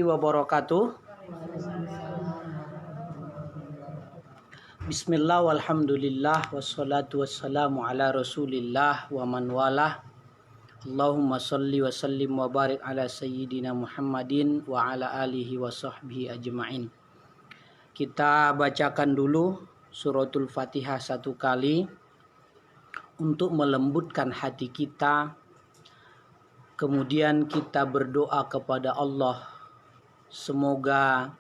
wabarakatuh. Bismillah walhamdulillah wassalatu wassalamu ala rasulillah wa man walah. Allahumma salli wa sallim wa barik ala sayyidina Muhammadin wa ala alihi wa sahbihi ajma'in. Kita bacakan dulu suratul Fatihah satu kali untuk melembutkan hati kita. Kemudian kita berdoa kepada Allah, semoga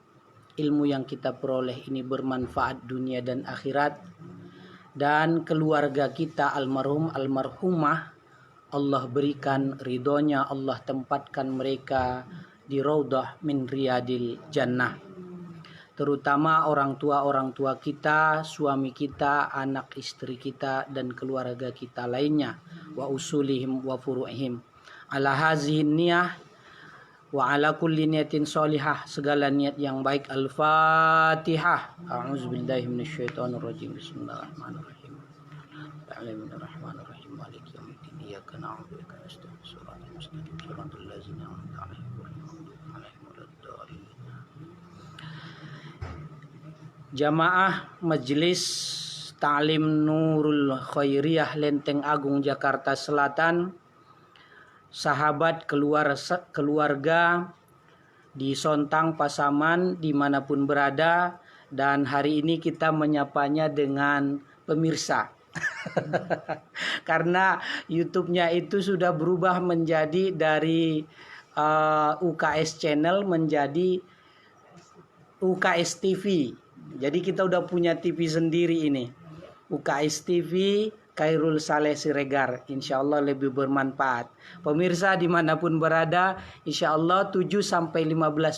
ilmu yang kita peroleh ini bermanfaat dunia dan akhirat, dan keluarga kita almarhum almarhumah Allah berikan ridhonya, Allah tempatkan mereka di raudhah min riyadil jannah. Terutama orang tua kita, suami kita, anak istri kita, dan keluarga kita lainnya, wa usulihim wa furu'ihim ala hazihin niyah wa ala kulli niyatin sholihah, segala niat yang baik. Al-Fatihah. A'udzubillahi minasyaitonirrajim. Bismillahirrahmanirrahim. Bismillahirrahmanirrahim. Maliki yaumiddin. Iyyaka na'budu wa iyyaka nasta'in. Shiratal mustaqim. Shiratal ladzina an'amta 'alaihim ghairil maghdubi 'alaihim waladdallin. Jamaah Majelis Ta'lim Nurul Khairiyah Lenteng Agung Jakarta Selatan, sahabat keluarga di Sontang, Pasaman, dimanapun berada, dan hari ini kita menyapanya dengan pemirsa. Karena YouTube-nya itu sudah berubah menjadi dari UKS Channel menjadi UKS TV. Jadi kita udah punya TV sendiri ini, UKS TV Khairul Saleh Siregar. Insya Allah lebih bermanfaat. Pemirsa dimanapun berada, insya Allah 7-15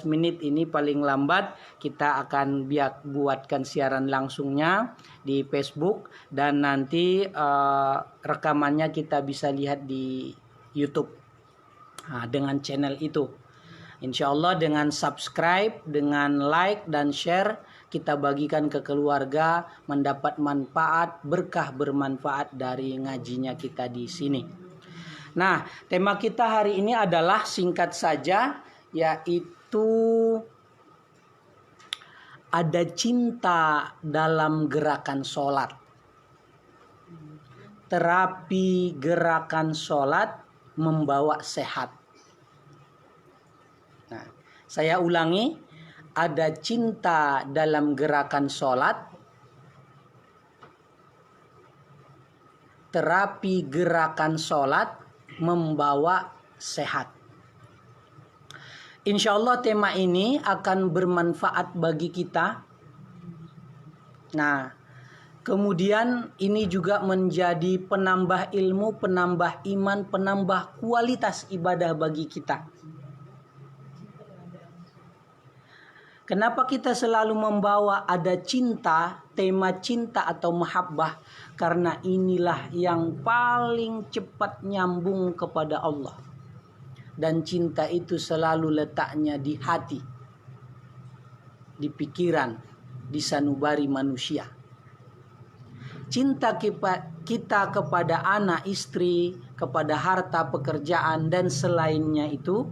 menit ini paling lambat kita akan buatkan siaran langsungnya di Facebook, dan nanti rekamannya kita bisa lihat di YouTube. Nah, dengan channel itu insya Allah, dengan subscribe, dengan like dan share, kita bagikan ke keluarga, mendapat manfaat, berkah bermanfaat dari ngajinya kita di sini. Nah, tema kita hari ini adalah singkat saja, yaitu ada cinta dalam gerakan sholat. Terapi gerakan sholat membawa sehat. Nah, saya ulangi. Ada cinta dalam gerakan sholat, terapi gerakan sholat membawa sehat. Insya Allah tema ini akan bermanfaat bagi kita. Nah, kemudian ini juga menjadi penambah ilmu, penambah iman, penambah kualitas ibadah bagi kita. Kenapa kita selalu membawa ada cinta, tema cinta atau mahabbah? Karena inilah yang paling cepat nyambung kepada Allah. Dan cinta itu selalu letaknya di hati, di pikiran, di sanubari manusia. Cinta kita kepada anak, istri, kepada harta, pekerjaan, dan selainnya itu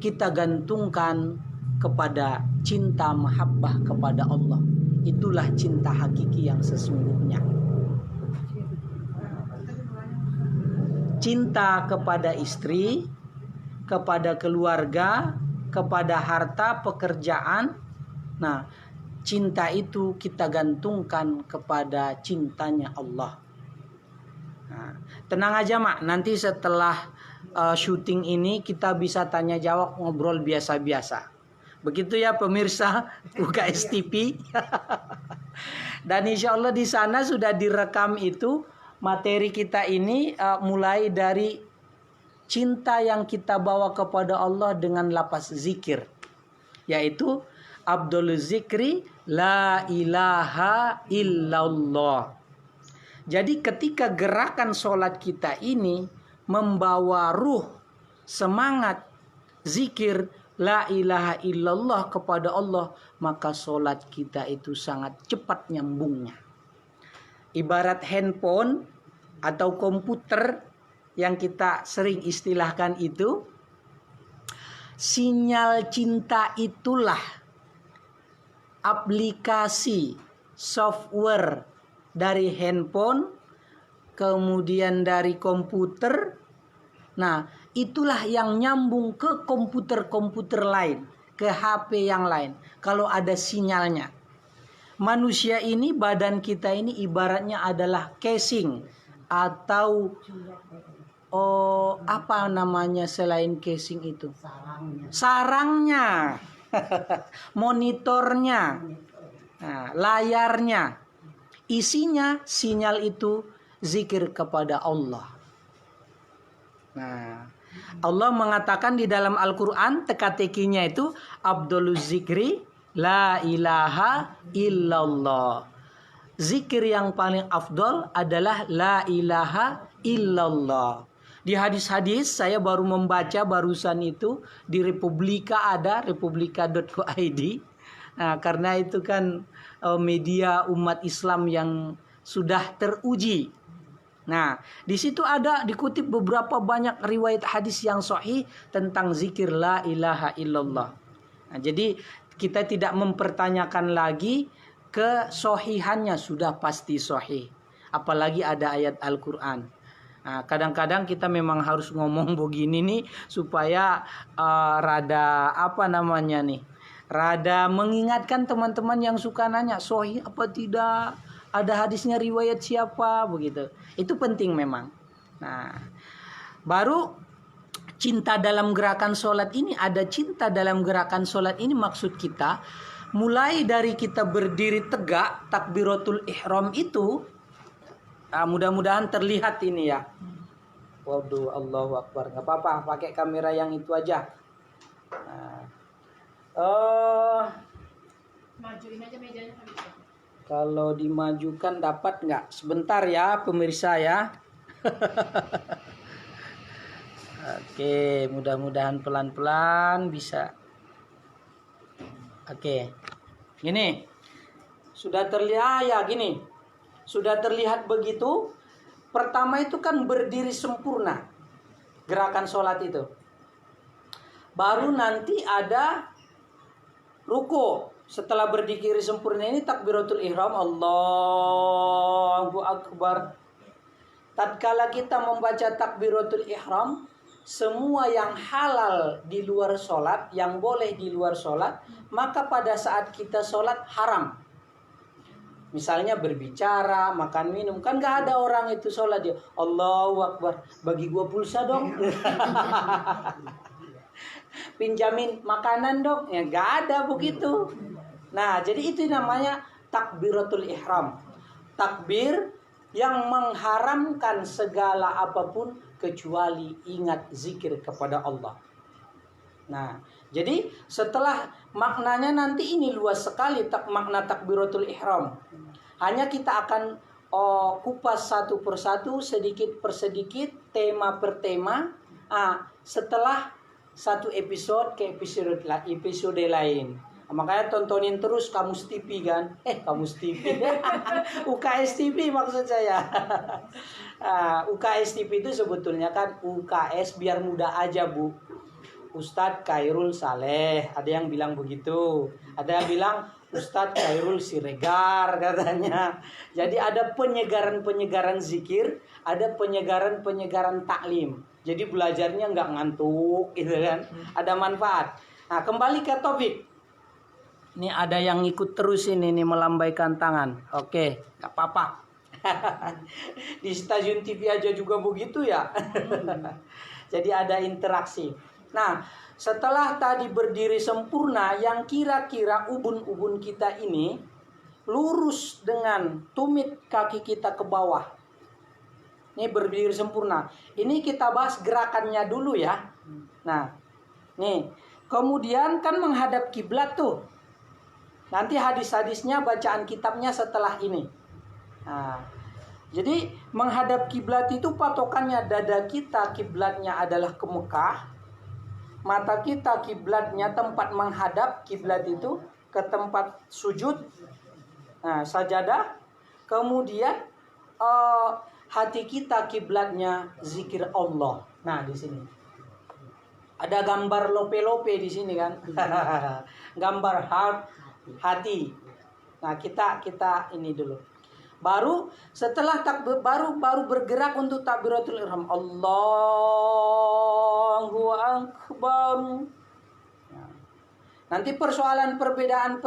kita gantungkan kepada cinta mahabbah kepada Allah. Itulah cinta hakiki yang sesungguhnya. Cinta kepada istri, kepada keluarga, kepada harta, pekerjaan. Nah, cinta itu kita gantungkan kepada cintanya Allah. Nah, tenang aja Mak, nanti setelah syuting ini kita bisa tanya jawab, ngobrol biasa-biasa. Begitu ya pemirsa UKS TV. Dan insya Allah di sana sudah direkam itu materi kita ini, mulai dari cinta yang kita bawa kepada Allah dengan lafaz zikir, yaitu Abdul Zikri la ilaha illallah. Jadi ketika gerakan sholat kita ini membawa ruh, semangat, zikir la ilaha illallah kepada Allah, maka sholat kita itu sangat cepat nyambungnya. Ibarat handphone atau komputer yang kita sering istilahkan itu, sinyal cinta itulah aplikasi software dari handphone, kemudian dari komputer. Nah, itulah yang nyambung ke komputer-komputer lain, ke HP yang lain. Kalau ada sinyalnya. Manusia ini, badan kita ini ibaratnya adalah casing atau apa namanya selain casing itu? Sarangnya. Monitornya. Nah, layarnya. Isinya sinyal itu zikir kepada Allah. Nah, Allah mengatakan di dalam Al-Quran, teka-tekinya itu Abduluz zikri la ilaha illallah. Zikir yang paling afdol adalah la ilaha illallah. Di hadis-hadis saya baru membaca barusan itu di Republika ada republika.co.id. Nah, karena itu kan media umat Islam yang sudah teruji. Nah, di situ ada dikutip beberapa banyak riwayat hadis yang sahih tentang zikir la ilaha illallah. Nah, jadi kita tidak mempertanyakan lagi kesohihannya, sudah pasti sahih. Apalagi ada ayat Al-Quran. Nah, kadang-kadang kita memang harus ngomong begini nih supaya rada apa namanya nih, rada mengingatkan teman-teman yang suka nanya sahih apa tidak, ada hadisnya riwayat siapa begitu. Itu penting memang. Nah, baru cinta dalam gerakan sholat ini, ada cinta dalam gerakan sholat ini maksud kita mulai dari kita berdiri tegak takbiratul ihram itu. Nah, mudah-mudahan terlihat ini ya. Waduh, Allahu Akbar. Gak apa-apa, pakai kamera yang itu aja. Nah. Majuin aja mejanya. Kalau dimajukan dapat nggak? Sebentar ya pemirsa ya. Oke, mudah-mudahan pelan-pelan bisa. Oke, gini. Sudah terlihat ya gini. Sudah terlihat begitu. Pertama itu kan berdiri sempurna. Gerakan sholat itu. Baru nanti ada ruku. Setelah berdiri sempurna ini takbiratul ihram, Allahu Akbar. Tatkala kita membaca takbiratul ihram, semua yang halal di luar sholat, yang boleh di luar sholat, maka pada saat kita sholat haram. Misalnya berbicara, makan minum, kan gak ada orang itu sholat dia Allahu Akbar, bagi gua pulsa dong. Pinjamin makanan dong, ya gak ada begitu. Nah, jadi itu namanya takbiratul ihram. Takbir yang mengharamkan segala apapun kecuali ingat zikir kepada Allah. Nah, jadi setelah maknanya nanti ini luas sekali makna takbiratul ihram. Hanya kita akan kupas satu persatu, sedikit per sedikit, tema per tema. Setelah satu episode ke episode lain. Makanya tontonin terus Kamus TV kan. Kamus TV. UKS TV maksud saya. UKS TV itu sebetulnya kan UKS biar mudah aja Bu. Ustadz Khairul Saleh. Ada yang bilang begitu. Ada yang bilang Ustadz Khairul Siregar katanya. Jadi ada penyegaran-penyegaran zikir. Ada penyegaran-penyegaran taklim. Jadi belajarnya nggak ngantuk gitu kan. Ada manfaat. Nah, kembali ke topik. Ini ada yang ikut terus ini nih melambaikan tangan. Oke, gak apa-apa. Di stasiun TV aja juga begitu ya. Jadi ada interaksi. Nah, setelah tadi berdiri sempurna, yang kira-kira ubun-ubun kita ini lurus dengan tumit kaki kita ke bawah. Ini berdiri sempurna. Ini kita bahas gerakannya dulu ya. Nah, nih. Kemudian kan menghadap kiblat tuh. Nanti hadis-hadisnya, bacaan kitabnya setelah ini. Nah, jadi menghadap kiblat itu patokannya dada kita kiblatnya adalah ke Mekah. Mata kita kiblatnya tempat menghadap kiblat itu ke tempat sujud. Nah, sajadah. Kemudian hati kita kiblatnya zikir Allah. Nah, di sini. Ada gambar lope-lope di sini kan. Gambar heart, hati. Nah, kita ini dulu. Baru setelah takbir baru bergerak untuk takbiratul ihram. Allahu akbar. Nanti persoalan perbedaan,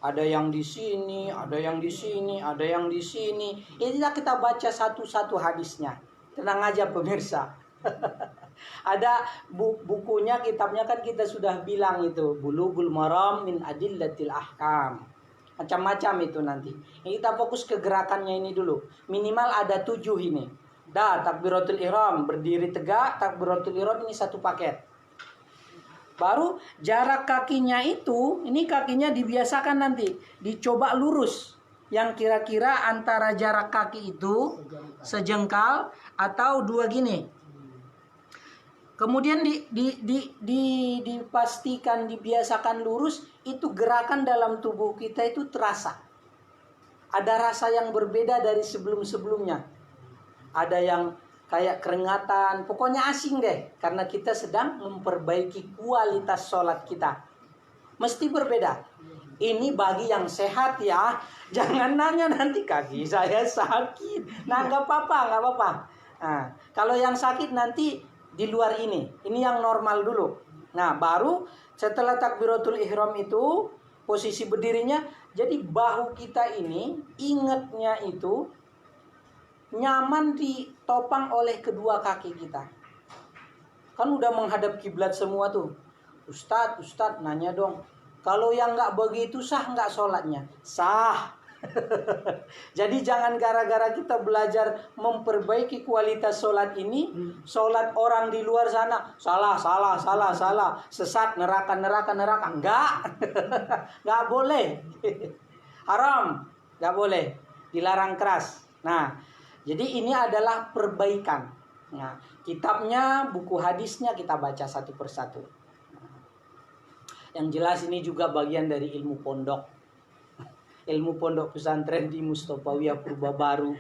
ada yang di sini, ada yang di sini, ada yang di sini. Inilah kita baca satu-satu hadisnya. Tenang aja pemirsa. Ada bukunya, kitabnya kan kita sudah bilang itu, Bulughul Maram min Adillatil Ahkam. Macam-macam itu nanti. Ini kita fokus ke gerakannya ini dulu. Minimal ada 7 ini. Takbiratul ihram, berdiri tegak, takbiratul ihram ini satu paket. Baru jarak kakinya itu, ini kakinya dibiasakan nanti dicoba lurus. Yang kira-kira antara jarak kaki itu sejengkal atau 2 gini. Kemudian dipastikan, dibiasakan lurus, itu gerakan dalam tubuh kita itu terasa. Ada rasa yang berbeda dari sebelum-sebelumnya. Ada yang kayak keringatan, pokoknya asing deh. Karena kita sedang memperbaiki kualitas sholat kita. Mesti berbeda. Ini bagi yang sehat ya. Jangan nanya nanti kaki saya sakit. Nah nggak apa-apa. Nah, kalau yang sakit nanti di luar ini. Ini yang normal dulu. Nah baru setelah takbiratul ihram itu, posisi berdirinya, jadi bahu kita ini, ingatnya itu nyaman ditopang oleh kedua kaki kita. Kan udah menghadap kiblat semua tuh. Ustadz nanya dong, kalau yang nggak begitu sah nggak sholatnya? Sah. Jadi jangan gara-gara kita belajar memperbaiki kualitas sholat ini, sholat orang di luar sana salah, sesat, neraka. Enggak. Nggak boleh. Haram. Nggak boleh. Dilarang keras. Nah, jadi ini adalah perbaikan. Nah, kitabnya, buku hadisnya kita baca satu persatu. Yang jelas ini juga bagian dari ilmu pondok. Ilmu pondok pesantren di Mustofawiyah Purba Baru.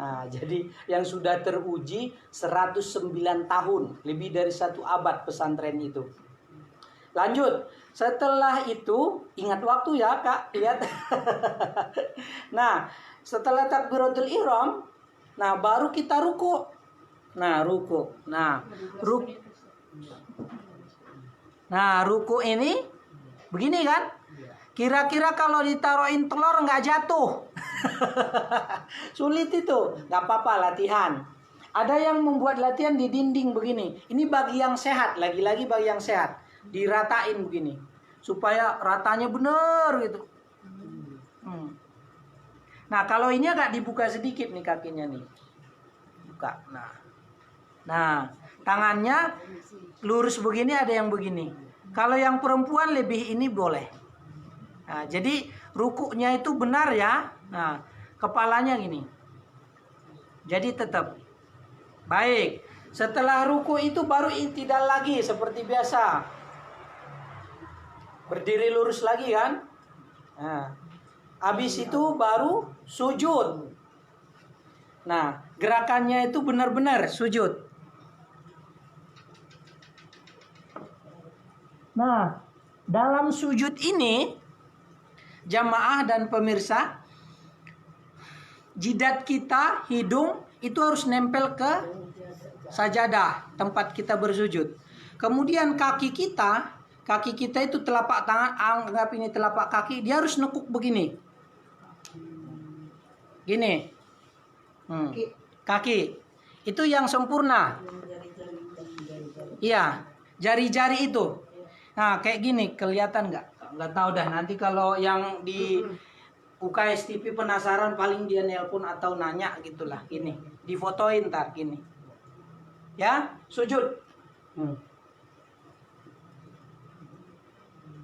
Nah, jadi yang sudah teruji 109 tahun, lebih dari 1 abad pesantren itu. Lanjut, setelah itu ingat waktu ya Kak, lihat. Nah, setelah takbiratul ihram, nah baru kita ruku. Nah, ruku. Nah, ruku ini begini kan? Kira-kira kalau ditaruhin telur nggak jatuh. Sulit itu. Nggak apa-apa, latihan. Ada yang membuat latihan di dinding begini. Ini bagi yang sehat. Lagi-lagi bagi yang sehat. Diratain begini. Supaya ratanya bener gitu. Nah kalau ini agak dibuka sedikit nih kakinya nih. Buka. Nah tangannya lurus begini, ada yang begini. Kalau yang perempuan lebih ini boleh. Nah, jadi rukuknya itu benar ya. Nah, kepalanya gini. Jadi tetap. Baik. Setelah ruku itu baru i'tidal lagi seperti biasa. Berdiri lurus lagi kan. Nah, habis itu baru sujud. Nah, gerakannya itu benar-benar sujud. Nah, dalam sujud ini jamaah dan pemirsa, jidat kita, hidung itu harus nempel ke sajadah tempat kita bersujud. Kemudian kaki kita itu telapak tangan, anggap ini telapak kaki, dia harus nekuk begini. Gini. Kaki. Itu yang sempurna. Iya, jari-jari itu. Nah, kayak gini, kelihatan nggak? Nggak tahu dah, nanti kalau yang di UKS TV penasaran paling dia nelpon atau nanya gitulah. Gini, difotoin ntar gini. Ya, sujud.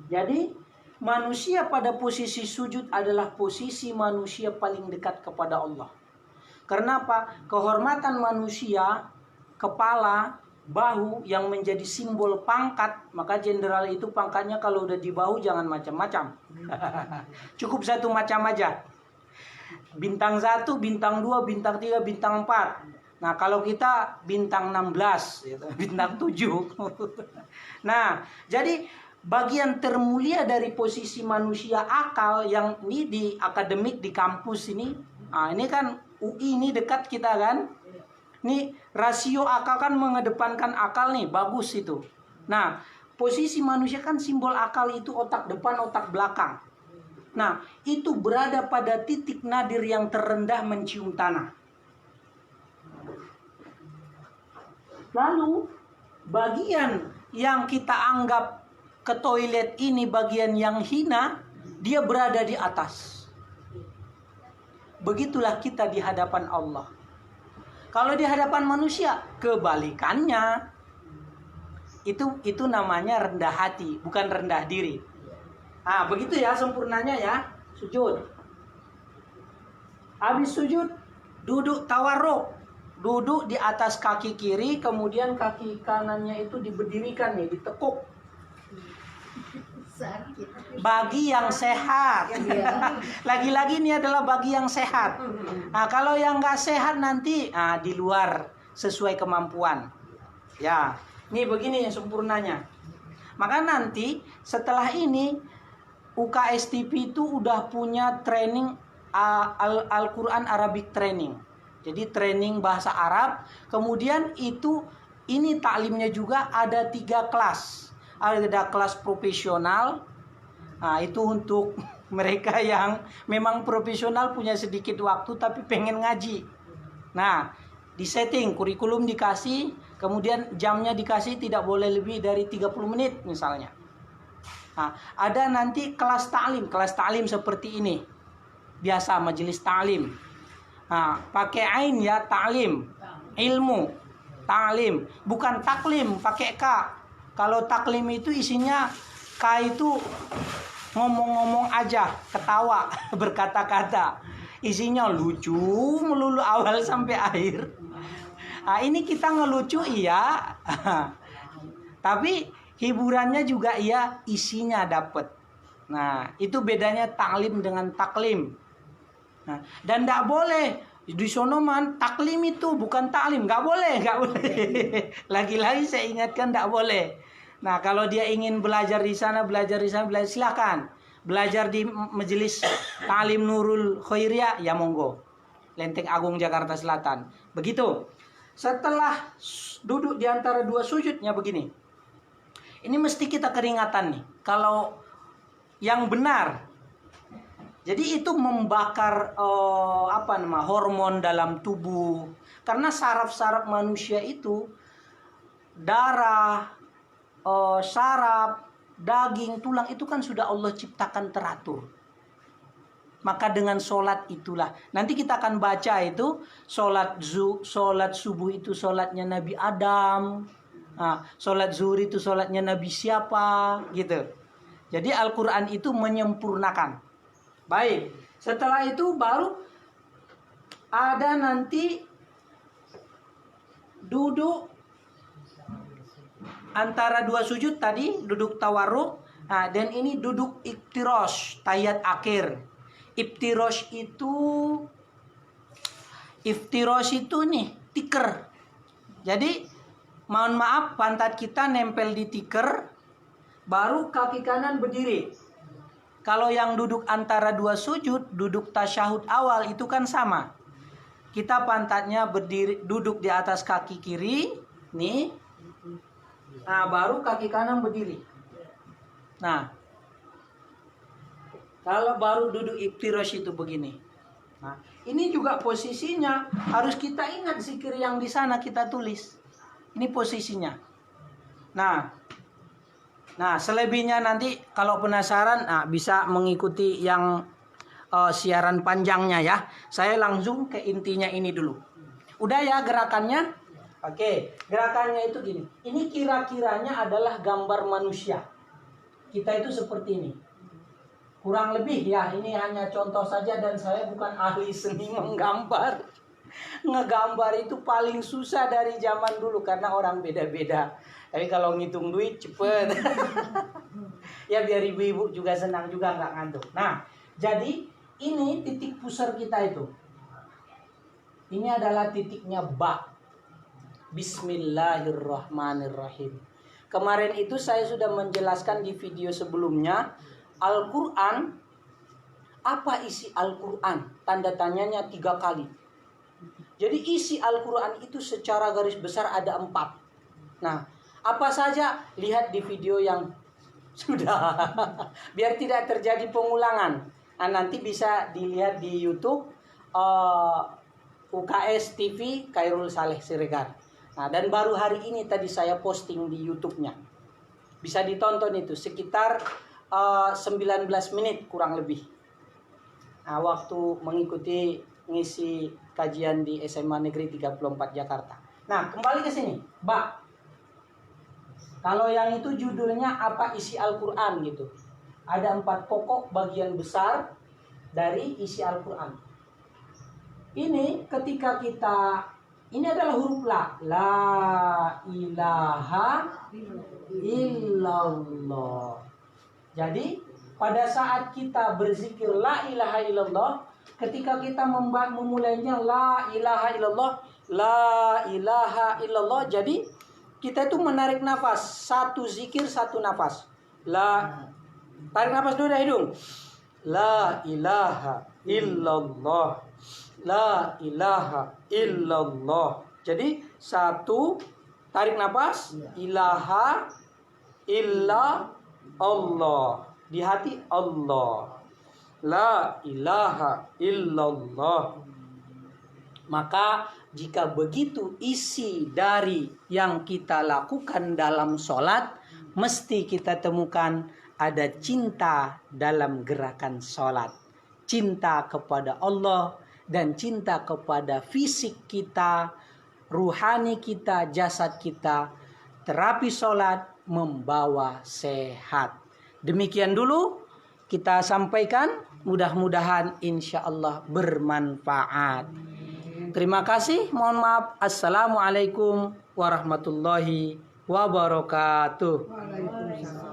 Jadi manusia pada posisi sujud adalah posisi manusia paling dekat kepada Allah. Kenapa? Kehormatan manusia, kepala, bahu yang menjadi simbol pangkat, maka jenderal itu pangkatnya kalau udah di bahu jangan macam-macam. Cukup 1 macam aja. Bintang 1, bintang 2, bintang 3, bintang 4. Nah, kalau kita bintang 16, gitu, bintang 7. Nah, jadi bagian termulia dari posisi manusia akal yang ini di akademik di kampus ini. Nah, ini kan UI ini dekat kita kan. Ini rasio akal kan mengedepankan akal nih, bagus itu. Nah, posisi manusia kan simbol akal itu otak depan, otak belakang. Nah, itu berada pada titik nadir yang terendah mencium tanah. Lalu, bagian yang kita anggap ke toilet ini bagian yang hina, dia berada di atas. Begitulah kita di hadapan Allah. Kalau di hadapan manusia, kebalikannya. Itu namanya rendah hati, bukan rendah diri. Ah, begitu ya sempurnanya ya. Sujud. Habis sujud, duduk tawarruk. Duduk di atas kaki kiri, kemudian kaki kanannya itu diberdirikan nih, ditekuk. Bagi yang sehat. Lagi-lagi ini adalah bagi yang sehat. Nah, kalau yang nggak sehat nanti di luar sesuai kemampuan. Ya, ini begini sempurnanya. Maka nanti setelah ini UKS TV itu udah punya training Al-Quran Arabic training. Jadi training bahasa Arab. Kemudian ini taklimnya juga ada 3 kelas. Ada kelas profesional. Nah, itu untuk mereka yang memang profesional punya sedikit waktu tapi pengen ngaji. Nah, di setting kurikulum dikasih, kemudian jamnya dikasih tidak boleh lebih dari 30 menit misalnya. Nah, ada nanti kelas taklim seperti ini. Biasa majelis taklim. Nah, pakai ain ya, taklim. Ilmu, taklim, bukan taklim pakai K. Kalau taklim itu isinya K itu ngomong-ngomong aja, ketawa, berkata-kata. Isinya lucu melulu awal sampai akhir. Nah, ini kita ngelucu iya. Tapi hiburannya juga iya, isinya dapet. Nah, itu bedanya taklim dengan taklim. Nah, dan tidak boleh di sono taklim itu bukan taklim, nggak boleh. Lagi-lagi saya ingatkan tidak boleh. Nah, kalau dia ingin belajar di sana, silakan. Belajar di majelis Taklim Nurul Khairiyah, ya monggo. Lenteng Agung Jakarta Selatan. Begitu. Setelah duduk di antara 2 sujudnya begini. Ini mesti kita keringatan nih. Kalau yang benar. Jadi itu membakar hormon dalam tubuh. Karena saraf-saraf manusia itu darah, saraf, daging, tulang itu kan sudah Allah ciptakan teratur. Maka dengan sholat itulah. Nanti kita akan baca itu sholat subuh itu sholatnya Nabi Adam. Nah, sholat zuhur itu sholatnya Nabi siapa gitu. Jadi Al-Quran itu menyempurnakan. Baik, setelah itu baru ada nanti duduk antara 2 sujud tadi, duduk tawarruk. Nah, dan ini duduk iftirosh, tahiyat akhir. Iftirosh itu nih tikar. Jadi mohon maaf, pantat kita nempel di tikar, baru kaki kanan berdiri. Kalau yang duduk antara 2 sujud, duduk tasyahud awal itu kan sama. Kita pantatnya berdiri, duduk di atas kaki kiri, nih. Nah, baru kaki kanan berdiri. Nah, kalau baru duduk iftirosh itu begini. Nah, ini juga posisinya harus kita ingat zikir yang di sana kita tulis. Ini posisinya. Nah, selebihnya nanti kalau penasaran bisa mengikuti yang siaran panjangnya ya. Saya langsung ke intinya ini dulu. Udah ya gerakannya? Oke, gerakannya itu gini. Ini kira-kiranya adalah gambar manusia. Kita itu seperti ini. Kurang lebih ya, ini hanya contoh saja dan saya bukan ahli seni menggambar. Ngegambar itu paling susah dari zaman dulu karena orang beda-beda. Tapi kalau ngitung duit cepet. Ya biar ibu-ibu juga senang juga nggak ngantuk. Nah, jadi ini titik pusar kita itu. Ini adalah titiknya ba. Bismillahirrahmanirrahim. Kemarin itu saya sudah menjelaskan di video sebelumnya, Al-Quran, apa isi Al-Quran? Tanda tanyanya 3 kali. Jadi isi Al-Quran itu secara garis besar ada 4. Nah, apa saja? Lihat di video yang sudah. Biar tidak terjadi pengulangan. Nah, nanti bisa dilihat di YouTube UKS TV Khairul Saleh Siregar. Nah, dan baru hari ini tadi saya posting di YouTube-nya. Bisa ditonton itu sekitar 19 menit kurang lebih. Nah, waktu mengikuti ngisi kajian di SMA Negeri 34 Jakarta. Nah, kembali ke sini. Ba. Kalau yang itu judulnya apa isi Al-Quran gitu. Ada 4 pokok bagian besar dari isi Al-Quran. Ini ketika kita, ini adalah huruf la. La ilaha illallah. Jadi pada saat kita berzikir la ilaha illallah, ketika kita memulainya la ilaha illallah, la ilaha illallah, jadi kita itu menarik nafas, satu zikir satu nafas. Tarik nafas dulu dari hidung. La ilaha illallah. La ilaha illallah. Jadi satu, tarik nafas, ilaha illa Allah. Di hati Allah. La ilaha illallah. Maka jika begitu isi dari yang kita lakukan dalam sholat, mesti kita temukan ada cinta dalam gerakan sholat. Cinta kepada Allah dan cinta kepada fisik kita, ruhani kita, jasad kita. Terapi sholat membawa sehat. Demikian dulu kita sampaikan. Mudah-mudahan insya Allah bermanfaat. Terima kasih. Mohon maaf. Assalamualaikum warahmatullahi wabarakatuh. Waalaikumsalam.